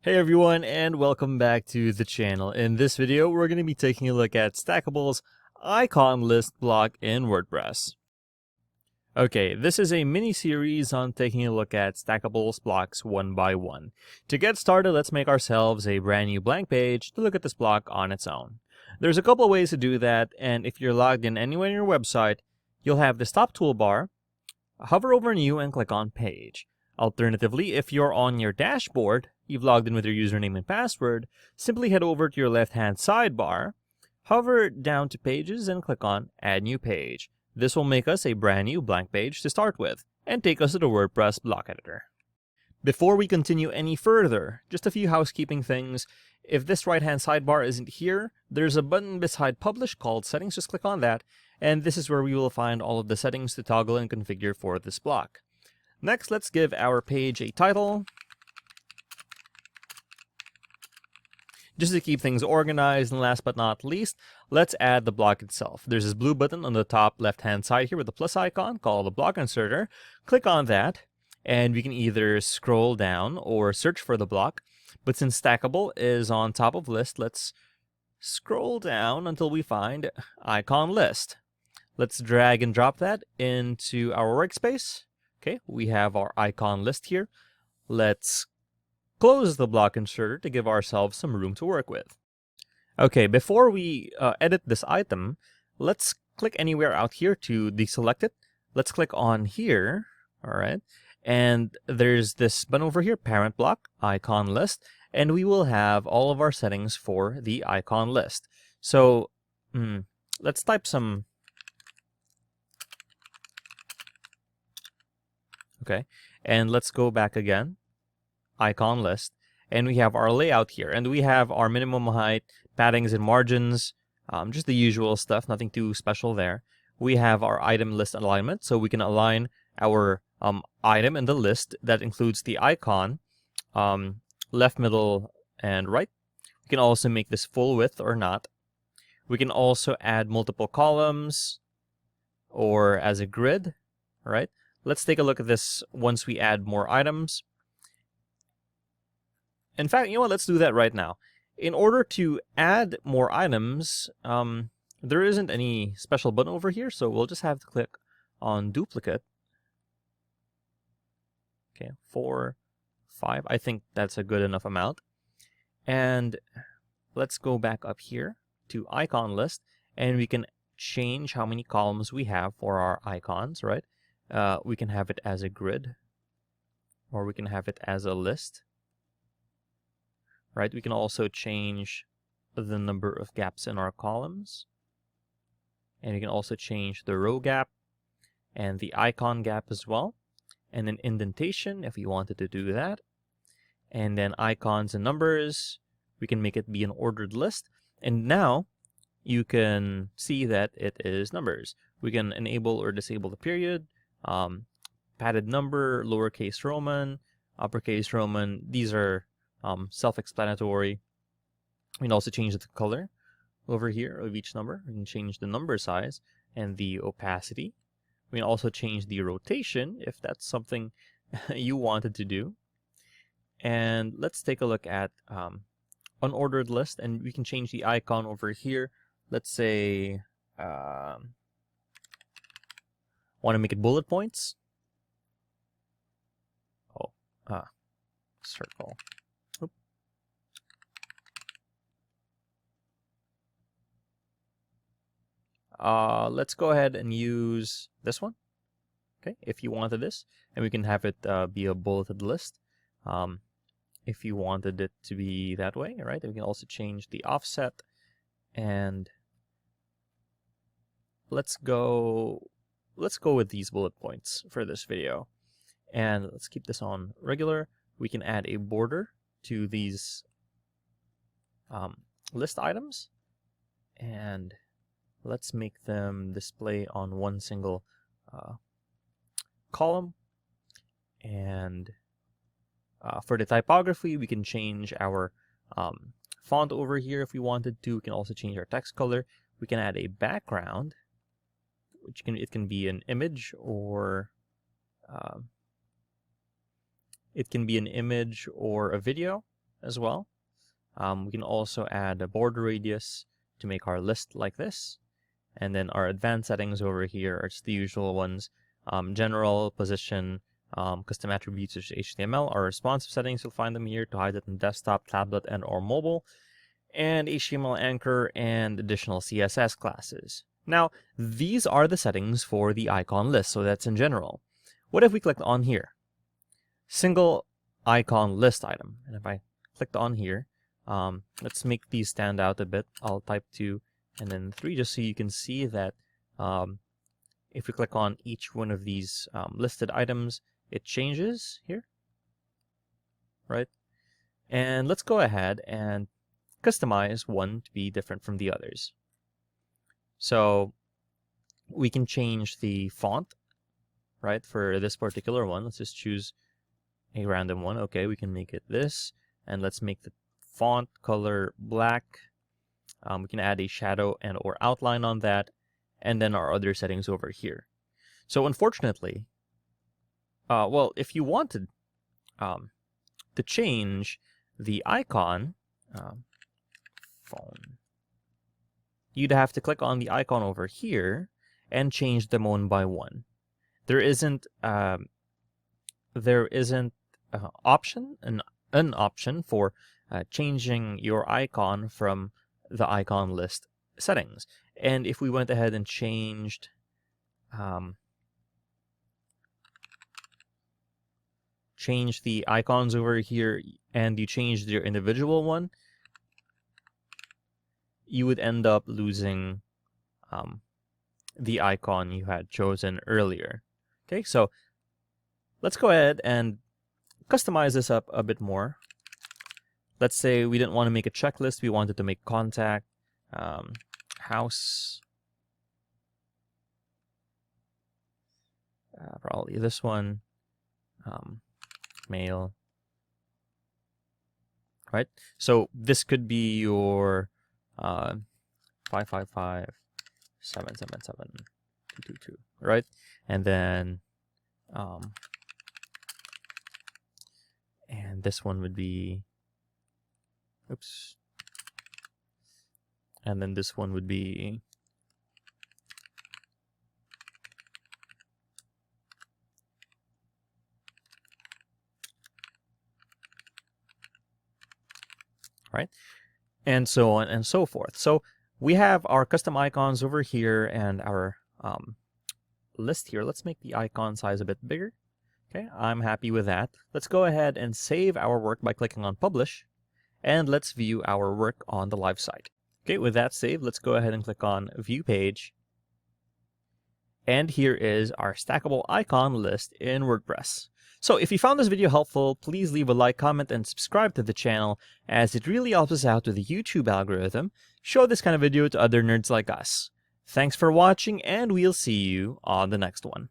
Hey everyone, and welcome back to the channel. In this video, we're going to be taking a look at Stackable's icon list block in WordPress. Okay, this is a mini-series on taking a look at Stackable's blocks one by one. To get started, let's make ourselves a brand new blank page to look at this block on its own. There's a couple of ways to do that, and if you're logged in anywhere on your website, you'll have this top toolbar, hover over New and click on Page. Alternatively, if you're on your dashboard, you've logged in with your username and password, simply head over to your left-hand sidebar, hover down to Pages and click on Add New Page. This will make us a brand new blank page to start with and take us to the WordPress block editor. Before we continue any further, just a few housekeeping things. If this right-hand sidebar isn't here, there's a button beside Publish called Settings. Just click on that, and this is where we will find all of the settings to toggle and configure for this block. Next, let's give our page a title, just to keep things organized. And last but not least, let's add the block itself. There's this blue button on the top left-hand side here with the plus icon called the block inserter. Click on that, and we can either scroll down or search for the block. But since Stackable is on top of list, let's scroll down until we find icon list. Let's drag and drop that into our workspace. Okay, we have our icon list here. Let's close the block inserter to give ourselves some room to work with. Okay, before we edit this item, let's click anywhere out here to deselect it. Let's click on here, all right? And there's this button over here, parent block, icon list, and we will have all of our settings for the icon list. So let's type some. Okay, and let's go back again, icon list, and we have our layout here, and we have our minimum height, paddings and margins, just the usual stuff, nothing too special there. We have our item list alignment, so we can align our item in the list that includes the icon, left, middle, and right. We can also make this full width or not. We can also add multiple columns or as a grid, all right? Let's take a look at this once we add more items. In fact, you know what? Let's do that right now. In order to add more items, there isn't any special button over here, so we'll just have to click on duplicate. Okay, 4, 5. I think that's a good enough amount. And let's go back up here to icon list, and we can change how many columns we have for our icons, right? We can have it as a grid, or we can have it as a list, right? We can also change the number of gaps in our columns, and we can also change the row gap and the icon gap as well, and then indentation if we wanted to do that, and then icons and numbers. We can make it be an ordered list, and now you can see that it is numbers. We can enable or disable the period, padded number, lowercase Roman, uppercase Roman. These are self-explanatory. We can also change the color over here of each number. We can change the number size and the opacity. We can also change the rotation if that's something you wanted to do. And let's take a look at unordered list, and we can change the icon over here. Let's say want to make it bullet points. Circle. Oop. Let's go ahead and use this one. Okay, if you wanted this, and we can have it be a bulleted list. If you wanted it to be that way, right? We can also change the offset, and let's go with these bullet points for this video, and let's keep this on regular. We can add a border to these list items, and let's make them display on one single column. And for the typography, we can change our font over here if we wanted to. We can also change our text color. We can add a background, which it can be an image or It can be an image or a video as well. We can also add a border radius to make our list like this. And then our advanced settings over here are just the usual ones. General, position, custom attributes such as HTML. Our responsive settings, you'll find them here to hide it in desktop, tablet, and or mobile. And HTML anchor and additional CSS classes. Now, these are the settings for the icon list, so that's in general. What if we clicked on here? Single icon list item. And if I clicked on here, let's make these stand out a bit. I'll type 2 and then 3 just so you can see that if we click on each one of these listed items, it changes here, right? And let's go ahead and customize one to be different from the others. So we can change the font, right, for this particular one. Let's just choose a random one. Okay, we can make it this, and let's make the font color black. We can add a shadow and or outline on that, and then our other settings over here. So unfortunately, well, if you wanted to change the icon, phone, you'd have to click on the icon over here and change them one by one. There isn't an option for changing your icon from the icon list settings. And if we went ahead and changed the icons over here and you changed your individual one, you would end up losing the icon you had chosen earlier. Okay, so let's go ahead and customize this up a bit more. Let's say we didn't want to make a checklist, we wanted to make contact, house, probably this one, mail, right? So this could be your 555-777-222, right? And then and this one would be, oops, and then this one would be right, and so on and so forth. So we have our custom icons over here and our list here. Let's make the icon size a bit bigger. Okay, I'm happy with that. Let's go ahead and save our work by clicking on Publish, and let's view our work on the live site. Okay, with that saved, let's go ahead and click on View Page. And here is our stackable icon list in WordPress. So if you found this video helpful, please leave a like, comment, and subscribe to the channel, as it really helps us out with the YouTube algorithm. Show this kind of video to other nerds like us. Thanks for watching, and we'll see you on the next one.